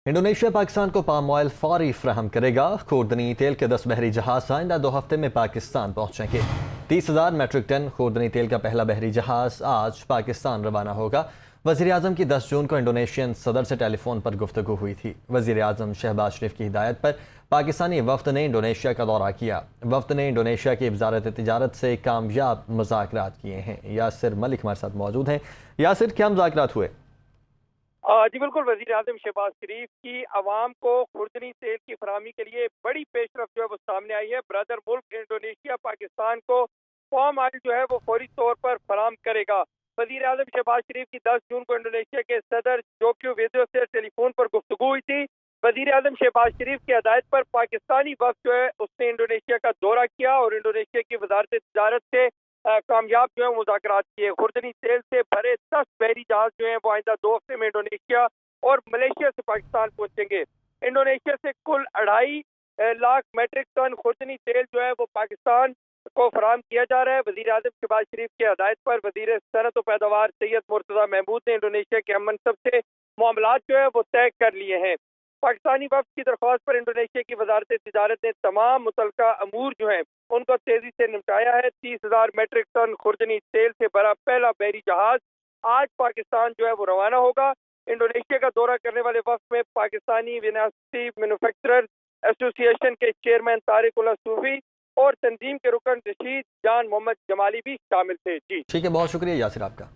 Indonesia Pakistan को palm oil फौरी फ्राहम करेगा। खुर्दनी तेल के 10 बहरी जहाज आइंदा 2 हफ्ते में पाकिस्तान पहुंचेंगे। 30,000 मैट्रिक टन खुर्दनी तेल का पहला बहरी जहाज आज पाकिस्तान रवाना होगा। वज़ीर आज़म की 10 जून को इंडोनेशियन सदर से टेलीफोन पर गुफ्तगू हुई थी। वज़ीर आज़म शहबाज शरीफ की हिदायत पर पाकिस्तानी वफ्द ने इंडोनेशिया का दौरा किया। वफ्द ने इंडोनेशिया की वजारत तिजारत से कामयाब मुज़ाकरात किए हैं। यासिर मलिक हमारे साथ मौजूद हैं। यासिर, क्या मुज़ाकरात हुए? जी बिल्कुल, वज़ीर आज़म शहबाज शरीफ की आवाम को खुर्दनी तेल की फराहमी के लिए बड़ी पेशरफ जो है वो सामने आई है। ब्रदर मुल्क इंडोनेशिया पाकिस्तान को पाम ऑयल जो है वो फौरी तौर पर फराहम करेगा। वज़ीर आज़म शहबाज शरीफ की 10 जून को इंडोनेशिया के सदर जोको विदोदो से टेलीफोन पर गुफ्तगू हुई थी। वज़ीर आज़म शहबाज शरीफ की हदायत पर पाकिस्तानी वक्त जो है उसने इंडोनेशिया का दौरा किया और इंडोनेशिया की वजारत तिजारत से कामयाब जो है मुज़ाकरात किए। खुर्दनी तेल से भरे 10 बहरी जहाज जो है वो आइंदा 2 हफ्ते में इंडोनेशिया और मलेशिया से पाकिस्तान पहुंचेंगे। इंडोनेशिया से कुल 2.5 लाख मैट्रिक टन खुर्दनी तेल जो है वो पाकिस्तान को फराहम किया जा रहा है। वज़ीर आज़म शहबाज शरीफ की हदायत पर वज़ीर सनअत व पैदावार सैयद मुर्तज़ा महमूद ने इंडोनेशिया के हम मनसब से मामलात जो है वो तय कर लिए हैं। पाकिस्तानी वफ्द की दरख्वास्त पर इंडोनेशिया की वजारत तिजारत ने तमाम मुतलका अमूर जो हैं उनको तेजी से निपटाया है। 30,000 मैट्रिक टन खुर्दनी तेल से भरा पहला बहरी जहाज आज पाकिस्तान जो है वो रवाना होगा। इंडोनेशिया का दौरा करने वाले वक्त में पाकिस्तानी विनासी मैन्युफैक्चरर एसोसिएशन के चेयरमैन तारिक उल्लाह सूफी और तंजीम के रुकन रशीद जान मोहम्मद जमाली भी शामिल थे। जी ठीक है, बहुत शुक्रिया यासिर आपका।